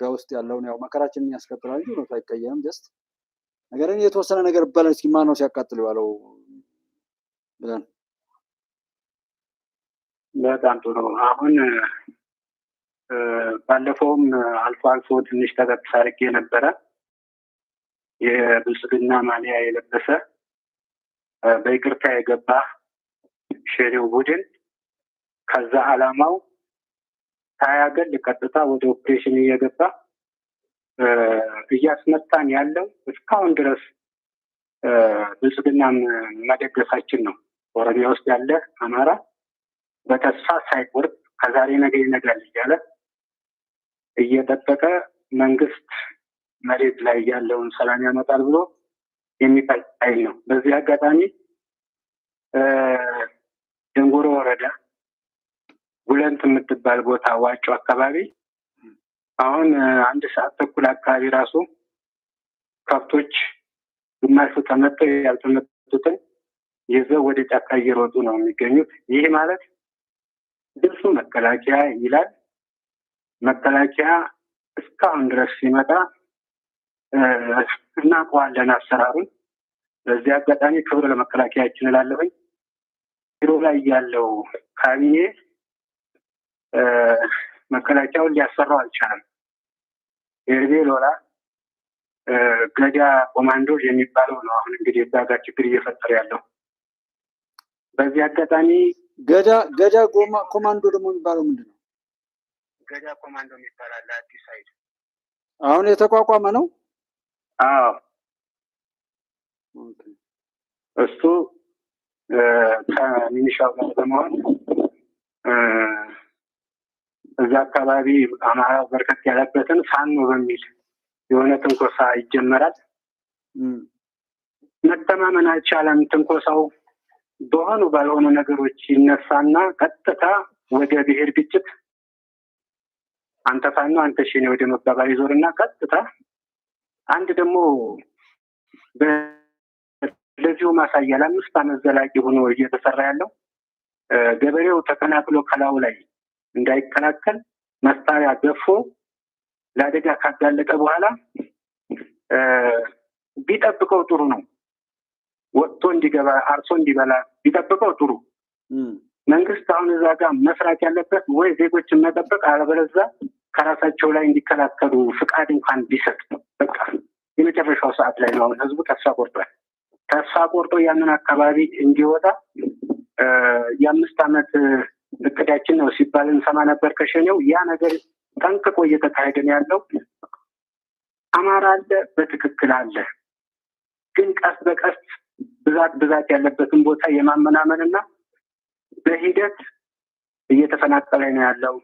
ኢትዮጵያ ውስጥ ያለውን ያው መከራችንን ያስከትላል እንጂ ነው አይቀየምም። ጀስት ነገርን የተወሰነ ነገር በለን እስኪ ማን ነው ሲያቃጥል ያለው ብለን በጣም ጥሩ። አሁን ባለፈውም አልፎ አልፎ ትንሽ ተጠቅስ አድርጌ ነበረ። የብልጽግና ማሊያ የለበሰ በይቅርታ የገባ ሸኔው ቡድን ከዛ ዓላማው ሳያገል ቀጥታ ወደ ኦፕሬሽን እየገባ እያስመታን ያለው እስካሁን ድረስ ብልጽግናን መደገፋችን ነው። ኦሮሚያ ውስጥ ያለ አማራ በተስፋ ሳይቆርጥ ከዛሬ ነገ ይነጋል እያለ እየጠበቀ መንግስት መሬት ላይ ያለውን ሰላም ያመጣል ብሎ የሚጠይቅ ነው። በዚህ አጋጣሚ ደንጎሮ ወረዳ ጉለንት የምትባል ቦታ ዋጮ አካባቢ አሁን 1 ሰዓት ተኩል አካባቢ ራሱ ከብቶች ግማሹ ተመተው ያልተመቱትን ይዘው ወደ ጫካ እየሮጡ ነው የሚገኙት። ይህ ማለት ድምፁ መከላከያ ይላል። መከላከያ እስካሁን ድረስ ሲመጣ እናውቀዋለን አሰራሩን። በዚህ አጋጣሚ ክብር ለመከላከያችን እላለሁኝ። ቢሮ ላይ ያለው ካቢኔ መከላከያውን ሊያሰራው አልቻለም። ኤርቤ ሎላ ገዳ ኮማንዶ የሚባለው ነው አሁን እንግዲህ እዛ ጋር ችግር እየፈጠረ ያለው። በዚህ አጋጣሚ ገዳ ኮማንዶ ደግሞ የሚባለው ምንድን ነው? ገዳ ኮማንዶ የሚባል አዲስ ኃይል አሁን የተቋቋመ ነው። አዎ እሱ ከሚኒሻው ጋር በመሆን እዛ አካባቢ አማራ በርከት ያለበትን ፋኖ በሚል የሆነ ትንኮሳ ይጀመራል። መተማመን አልቻለም። ትንኮሳው በሆኑ ባልሆኑ ነገሮች ይነሳና ቀጥታ ወደ ብሔር ግጭት አንተ ፋኖ አንተ ሸኔ ወደ መባባል ይዞርና ቀጥታ አንድ ደግሞ ለዚሁ ማሳያ ለ5 ዓመት ዘላቂ ሆኖ እየተሰራ ያለው ገበሬው ተከናክሎ ከላው ላይ እንዳይከላከል መሳሪያ ገፎ ለአደጋ ካጋለጠ በኋላ ቢጠብቀው ጥሩ ነው። ወጥቶ እንዲገባ አርሶ እንዲበላ ቢጠብቀው ጥሩ። መንግስት አሁን እዛ ጋር መስራት ያለበት ወይ ዜጎችን መጠበቅ፣ አለበለዚያ ከራሳቸው ላይ እንዲከላከሉ ፍቃድ እንኳን ቢሰጥ በቃ የመጨረሻው ሰዓት ላይ ነው። ህዝቡ ተስፋ ቆርጧል። ተስፋ ቆርጦ ያንን አካባቢ እንዲወጣ የ5 ዓመት እቅዳችን ነው ሲባል እንሰማ ነበር ከሸኔው። ያ ነገር ጠንቅቆ እየተካሄደ ነው ያለው። አማራ አለ፣ በትክክል አለ። ግን ቀስ በቀስ ብዛት ያለበትን ቦታ የማመናመንና በሂደት እየተፈናቀለ ነው ያለው።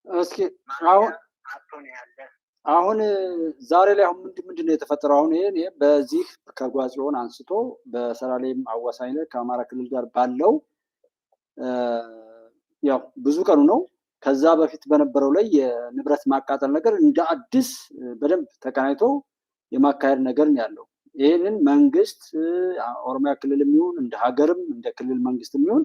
እስኪ አሁን ዛሬ ላይ አሁን ምንድን ነው የተፈጠረው? አሁን ይሄ በዚህ ከጓዝዮን አንስቶ በሰላሌም አዋሳኝ ላይ ከአማራ ክልል ጋር ባለው ያው ብዙ ቀኑ ነው። ከዛ በፊት በነበረው ላይ የንብረት ማቃጠል ነገር እንደ አዲስ በደንብ ተቀናይቶ የማካሄድ ነገር ነው ያለው። ይህንን መንግስት ኦሮሚያ ክልልም ይሁን እንደ ሀገርም እንደ ክልል መንግስትም ይሁን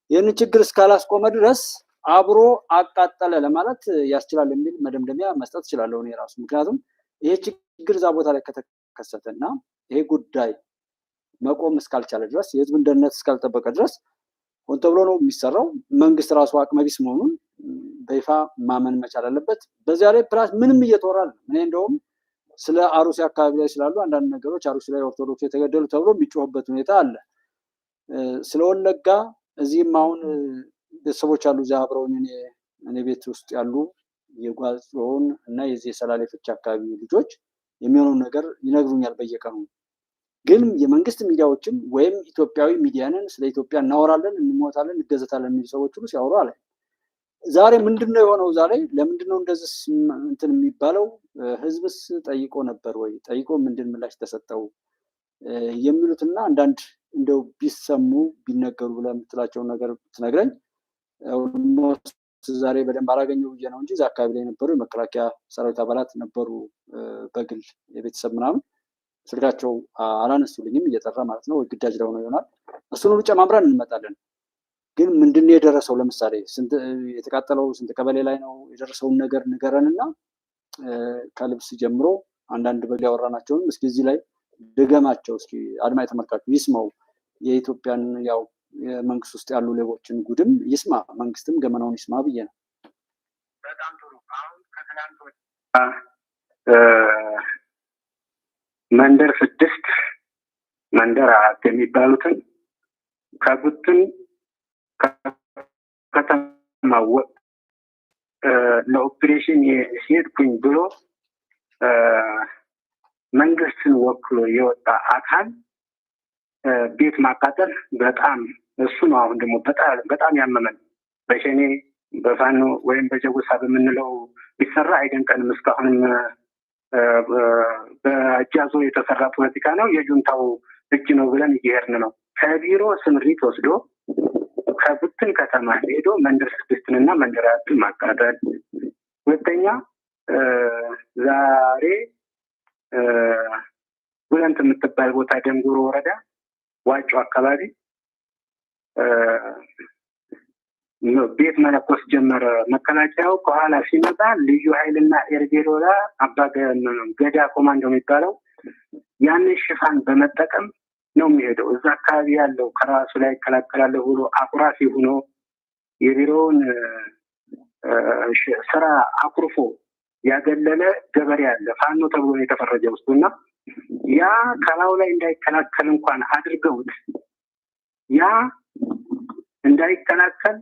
ይህንን ችግር እስካላስቆመ ድረስ አብሮ አቃጠለ ለማለት ያስችላል የሚል መደምደሚያ መስጠት እችላለሁ እኔ ራሱ። ምክንያቱም ይሄ ችግር እዛ ቦታ ላይ ከተከሰተና ይሄ ጉዳይ መቆም እስካልቻለ ድረስ የህዝብን ደህንነት እስካልጠበቀ ድረስ ሆን ተብሎ ነው የሚሰራው። መንግስት ራሱ አቅመቢስ መሆኑን በይፋ ማመን መቻል አለበት። በዚያ ላይ ፕላስ ምንም እየተወራ ነው። እኔ እንደውም ስለ አሩሲ አካባቢ ላይ ስላሉ አንዳንድ ነገሮች አሩሲ ላይ ኦርቶዶክስ የተገደሉ ተብሎ የሚጮህበት ሁኔታ አለ። ስለ ወለጋ እዚህም አሁን ቤተሰቦች አሉ እዚያ አብረውኝ እኔ ቤት ውስጥ ያሉ የጓዝዮን እና የዚህ የሰላሌ ፍቻ አካባቢ ልጆች የሚሆነውን ነገር ይነግሩኛል በየቀኑ። ግን የመንግስት ሚዲያዎችም ወይም ኢትዮጵያዊ ሚዲያንን ስለ ኢትዮጵያ እናወራለን፣ እንሞታለን፣ እንገዘታለን የሚሉ ሰዎች ሁሉ ሲያወሩ አለ። ዛሬ ምንድነው የሆነው? ዛሬ ለምንድነው እንደዚህ እንትን የሚባለው? ህዝብስ ጠይቆ ነበር ወይ? ጠይቆ ምንድን ምላሽ ተሰጠው? የሚሉትና አንዳንድ እንደው ቢሰሙ ቢነገሩ ብለህ የምትላቸውን ነገር ትነግረኝ። ዛሬ በደንብ አላገኘው ብዬ ነው እንጂ እዛ አካባቢ ላይ የነበሩ የመከላከያ ሰራዊት አባላት ነበሩ፣ በግል የቤተሰብ ምናምን። ስልካቸው አላነሱልኝም፣ እየጠራ ማለት ነው፣ ግዳጅ ላይ ሆነው ይሆናል። እሱን ሁሉ ጨማምረን እንመጣለን። ግን ምንድነው የደረሰው? ለምሳሌ ስንት የተቃጠለው ስንት ቀበሌ ላይ ነው የደረሰውን ነገር ንገረንና ከልብስ ጀምሮ አንዳንድ በግ ያወራናቸውን እስኪ እዚህ ላይ ድገማቸው እስኪ አድማጭ ተመልካቹ ይስማው። የኢትዮጵያን ያው የመንግስት ውስጥ ያሉ ሌቦችን ጉድም ይስማ፣ መንግስትም ገመናውን ይስማ ብዬ ነው። በጣም ጥሩ። አሁን ከትላንት መንደር 6 መንደር 4 የሚባሉትን ከጉትን ከተማ ለኦፕሬሽን ሲሄድኩኝ ብሎ መንግስትን ወክሎ የወጣ አካል ቤት ማቃጠል በጣም እሱ ነው። አሁን ደግሞ በጣም ያመመን በሸኔ በፋኖ ወይም በጀጎሳ በምንለው ቢሰራ አይደንቀንም። እስካሁንም በእጃዞ የተሰራ ፖለቲካ ነው፣ የጁንታው እጅ ነው ብለን እየሄድን ነው። ከቢሮ ስምሪት ወስዶ ከቡትን ከተማ ሄዶ መንደር 6 መንደር 4 ማቃጠል። ሁለተኛ ዛሬ ጉለንት የምትባል ቦታ ደንጉሮ ወረዳ ዋጮ አካባቢ ቤት መለኮስ ጀመረ። መከላከያው ከኋላ ሲመጣ ልዩ ኃይልና ኤርጌዶላ ገዳ ኮማንዶ የሚባለው ያንን ሽፋን በመጠቀም ነው የሚሄደው። እዛ አካባቢ ያለው ከራሱ ላይ ይከላከላለሁ ብሎ አኩራፊ ሆኖ የቢሮውን ስራ አኩርፎ ያገለለ ገበሬ አለ። ፋኖ ተብሎ የተፈረጀ ውስጡና ያ ከላው ላይ እንዳይከላከል እንኳን አድርገውት ያ እንዳይከላከል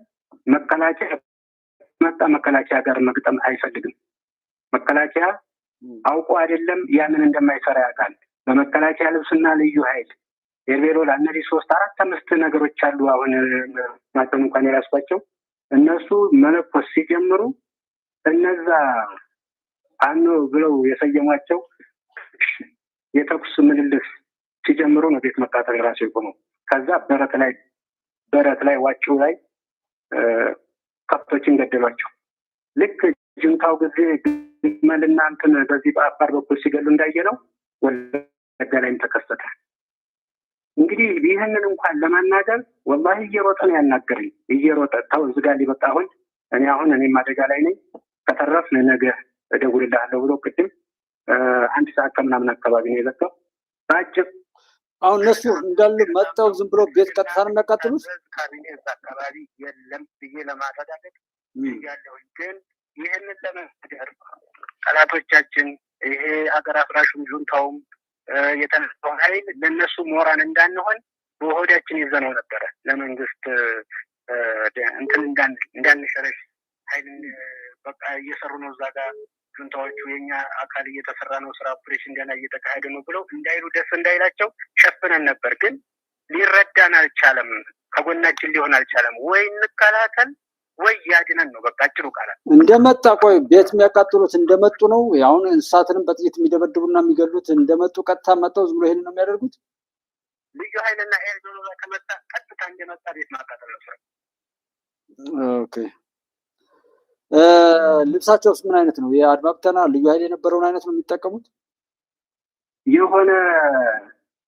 መከላከያ ጋር መግጠም አይፈልግም። መከላከያ አውቆ አይደለም ያንን እንደማይሰራ ያውቃል። በመከላከያ ልብስና ልዩ ኃይል ኤርቤሮላ እነዚህ 3 4 5 ነገሮች አሉ። አሁን ማተም እንኳን የራስባቸው እነሱ መለኮስ ሲጀምሩ እነዛ ፋኖ ብለው የሰየሟቸው የተኩስ ምልልስ ሲጀምሩ ነው ቤት መቃጠል ራሱ የቆመው። ከዛ በረት ላይ ዋጭው ላይ ከብቶችን ገደሏቸው። ልክ ጅንታው ጊዜ ግመልና እንትን በዚህ በአፋር በኩል ሲገሉ እንዳየነው ወለጋ ላይም ተከሰተ። እንግዲህ ይህንን እንኳን ለማናገር ወላሂ እየሮጠ ነው ያናገረኝ። እየሮጠ ታው እዚህ ጋር ሊበቃ እኔም አደጋ ላይ ነኝ ከተረፍን ነገ እደውልልሃለሁ ብሎ ቅድም 1 ሰዓት ከምናምን አካባቢ ነው የዘጋው። ባጭር አሁን እነሱ እንዳሉ መጣው ዝም ብሎ ቤት ቀጥታ ነው የሚያቃጥሉት። ካቢኔት አካባቢ የለም ብዬ ለማረጋገጥ ያለው ግን ይህንን ለመናገር ጠላቶቻችን ይሄ አገር አፍራሹም ጁንታውም የተነሳው ኃይል ለነሱ ሞራን እንዳንሆን በሆዳችን ይዘነው ነበረ። ለመንግስት እንትን እንዳንሸረሽ ኃይል በቃ እየሰሩ ነው እዛ ጋር ጁንታዎቹ የኛ አካል እየተሰራ ነው ስራ ኦፕሬሽን ገና እየተካሄደ ነው ብለው እንዳይሉ ደስ እንዳይላቸው ሸፍነን ነበር። ግን ሊረዳን አልቻለም። ከጎናችን ሊሆን አልቻለም። ወይ እንከላከል ወይ ያድነን ነው በቃ አጭሩ ቃል። እንደመጣ ቆይ ቤት የሚያቃጥሉት እንደመጡ ነው። አሁን እንስሳትንም በጥይት የሚደበድቡና የሚገሉት እንደመጡ ቀጥታ መጣው ዝም ብሎ ይሄን ነው የሚያደርጉት። ልዩ ኃይልና ኤርዶሎ ከመጣ ቀጥታ እንደመጣ ቤት ማቃጠል ነው። ኦኬ ልብሳቸውስ ምን አይነት ነው? የአድማ ብተና ልዩ ኃይል የነበረውን አይነት ነው የሚጠቀሙት? የሆነ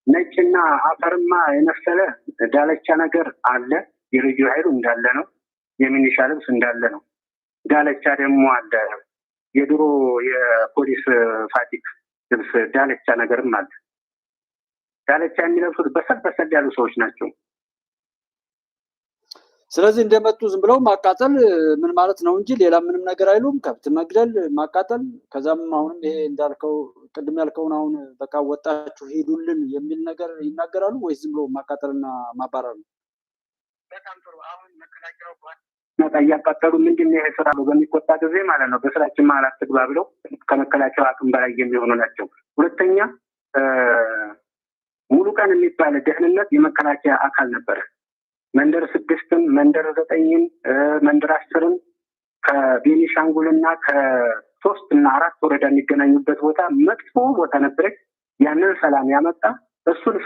ነጭና አፈርማ የመሰለ ዳለቻ ነገር አለ። የልዩ ኃይሉ እንዳለ ነው። የሚኒሻ ልብስ እንዳለ ነው። ዳለቻ ደግሞ አለ። የድሮ የፖሊስ ፋቲክ ልብስ ዳለቻ ነገርም አለ። ዳለቻ የሚለብሱት በሰል ያሉ ሰዎች ናቸው። ስለዚህ እንደመጡ ዝም ብለው ማቃጠል ምን ማለት ነው እንጂ ሌላ ምንም ነገር አይሉም። ከብት መግደል፣ ማቃጠል። ከዛም አሁንም ይሄ እንዳልከው ቅድም ያልከውን አሁን በቃ ወጣችሁ ሂዱልን የሚል ነገር ይናገራሉ ወይስ ዝም ብሎ ማቃጠልና ማባረር ነው? በጣም ጥሩ። አሁን መከላከያው መጣ እያቃጠሉ ምንድነው ይሄ ስራ ነው በሚቆጣ ጊዜ ማለት ነው። በስራችን መሀል አትግባ ብለው ከመከላከያው አቅም በላይ የሚሆኑ ናቸው። ሁለተኛ ሙሉ ቀን የሚባል ደህንነት የመከላከያ አካል ነበረ። መንደር 6 መንደር 9 መንደር 10 ከቤኒሻንጉልና ከ3 እና 4 ወረዳ የሚገናኙበት ቦታ መጥፎ ቦታ ነበረች። ያንን ሰላም ያመጣ እሱን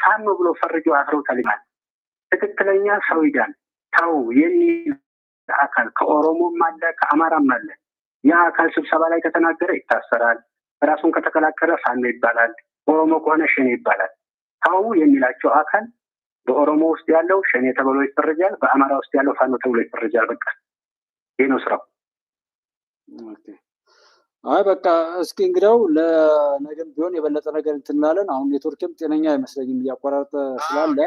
ፋኖ ብሎ ፈርጀው አስረውታል። ትክክለኛ ሰው ይዳል ታው የሚል አካል ከኦሮሞም አለ ከአማራም አለ። ያ አካል ስብሰባ ላይ ከተናገረ ይታሰራል። ራሱን ከተከላከለ ፋኖ ይባላል። ኦሮሞ ከሆነ ሸኔ ይባላል። ታው የሚላቸው አካል በኦሮሞ ውስጥ ያለው ሸኔ ተብሎ ይፈረጃል፣ በአማራ ውስጥ ያለው ፋኖ ተብሎ ይፈረጃል። በቃ ይሄ ነው ስራው። አይ በቃ እስኪ እንግዲያው ለነገም ቢሆን የበለጠ ነገር እንትላለን። አሁን ኔትወርክም ጤነኛ አይመስለኝም እያቆራረጠ ስላለ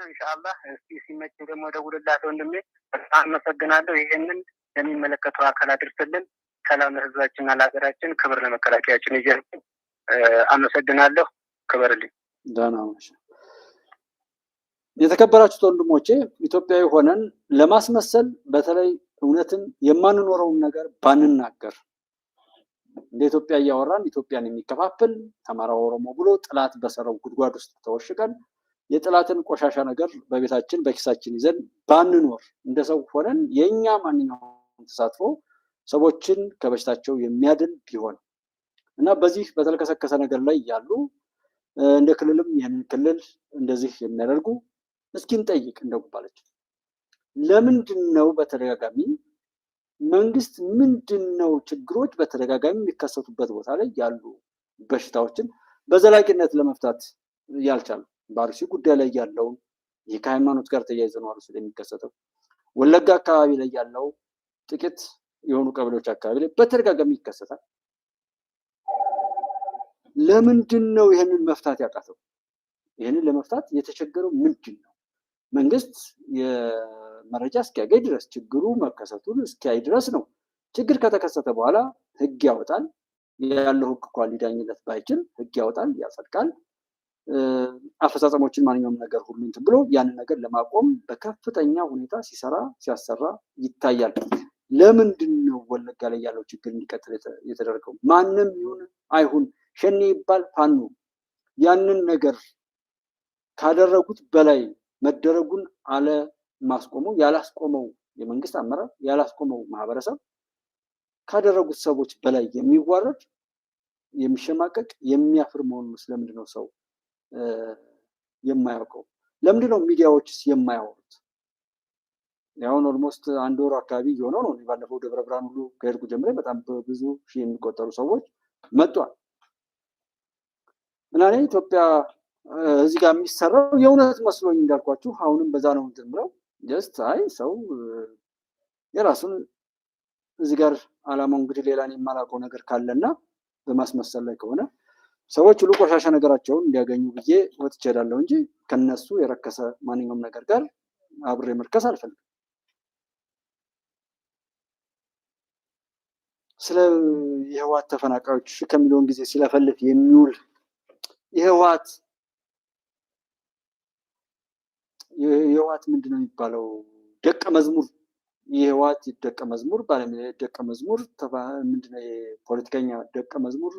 ኢንሻአላህ እስኪ ሲመች ደግሞ ደውልላቸው ወንድሜ። በጣም አመሰግናለሁ። ይሄንን ለሚመለከተው አካል አድርስልን። ሰላም ለህዝባችንና ለሀገራችን፣ ክብር ለመከላከያችን ይጀምር። አመሰግናለሁ። ክብርልኝ። ደህና ነሽ። የተከበራችሁት ወንድሞቼ ኢትዮጵያዊ ሆነን ለማስመሰል በተለይ እውነትን የማንኖረውን ነገር ባንናገር እንደ ኢትዮጵያ እያወራን ኢትዮጵያን የሚከፋፍል አማራ ኦሮሞ ብሎ ጥላት በሰራው ጉድጓድ ውስጥ ተወሽቀን የጥላትን ቆሻሻ ነገር በቤታችን በኪሳችን ይዘን ባንኖር እንደ ሰው ሆነን የኛ ማንኛውም ተሳትፎ ሰዎችን ከበሽታቸው የሚያድን ቢሆን እና በዚህ በተልከሰከሰ ነገር ላይ ያሉ እንደ ክልልም ይህንን ክልል እንደዚህ የሚያደርጉ እስኪን ጠይቅ እንደጉባለች ለምንድን ነው በተደጋጋሚ መንግስት ምንድን ነው ችግሮች በተደጋጋሚ የሚከሰቱበት ቦታ ላይ ያሉ በሽታዎችን በዘላቂነት ለመፍታት ያልቻሉ? በአርሲ ጉዳይ ላይ ያለውን ይህ ከሃይማኖት ጋር ተያይዞ ነው አርሲ ላይ የሚከሰተው። ወለጋ አካባቢ ላይ ያለው ጥቂት የሆኑ ቀበሌዎች አካባቢ ላይ በተደጋጋሚ ይከሰታል። ለምንድን ነው ይህንን መፍታት ያቃተው? ይህንን ለመፍታት የተቸገረው ምንድን ነው? መንግስት የመረጃ እስኪያገኝ ድረስ ችግሩ መከሰቱን እስኪያይ ድረስ ነው። ችግር ከተከሰተ በኋላ ህግ ያወጣል። ያለው ህግ እንኳን ሊዳኝለት ባይችል ህግ ያወጣል፣ ያጸድቃል። አፈጻጸሞችን ማንኛውም ነገር ሁሉ እንትን ብሎ ያንን ነገር ለማቆም በከፍተኛ ሁኔታ ሲሰራ ሲያሰራ ይታያል። ለምንድን ነው ወለጋ ላይ ያለው ችግር እንዲቀጥል የተደረገው? ማንም ይሁን አይሁን ሸኔ ይባል ፋኖ ያንን ነገር ካደረጉት በላይ መደረጉን አለማስቆመው ያላስቆመው የመንግስት አመራር ያላስቆመው ማህበረሰብ ካደረጉት ሰዎች በላይ የሚዋረድ የሚሸማቀቅ የሚያፍር መሆኑን ስለምንድን ነው ሰው የማያውቀው? ለምንድን ነው ሚዲያዎችስ የማያወሩት? ያሁን ኦልሞስት አንድ ወር አካባቢ እየሆነው ነው። ባለፈው ደብረ ብርሃን ሁሉ ከሄድኩ ጀምሬ በጣም ብዙ ሺህ የሚቆጠሩ ሰዎች መጥቷል እና እኔ ኢትዮጵያ እዚህ ጋር የሚሰራው የእውነት መስሎኝ እንዳልኳችሁ አሁንም በዛ ነው እንትን ብለው ጀስት አይ ሰው የራሱን እዚህ ጋር አላማው እንግዲህ ሌላን የማላውቀው ነገር ካለና በማስመሰል ላይ ከሆነ ሰዎች ሁሉ ቆሻሻ ነገራቸውን እንዲያገኙ ብዬ ወጥቼ እሄዳለሁ እንጂ ከነሱ የረከሰ ማንኛውም ነገር ጋር አብሬ መርከስ አልፈልግም። ስለ የህወሓት ተፈናቃዮች ከሚሊዮን ጊዜ ሲለፈልፍ የሚውል የህወሓት ምንድን ነው የሚባለው ደቀ መዝሙር የህወሓት ደቀ መዝሙር ደቀ መዝሙር ምንድነው የፖለቲከኛ ደቀ መዝሙር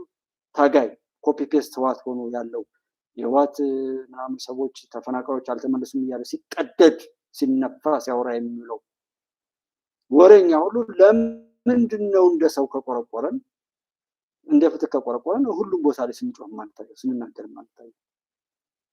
ታጋይ ኮፒ ፔስት ህወሓት ሆኖ ያለው የህወሓት ምናምን ሰዎች ተፈናቃዮች አልተመለሱም እያለ ሲቀደድ ሲነፋ ሲያወራ የሚውለው ወሬኛ ሁሉ ለምንድን ነው እንደ ሰው ከቆረቆረን እንደ ፍትህ ከቆረቆረን ሁሉም ቦታ ላይ ስንጮህ ማንታየው ስንናገር ማንታየው?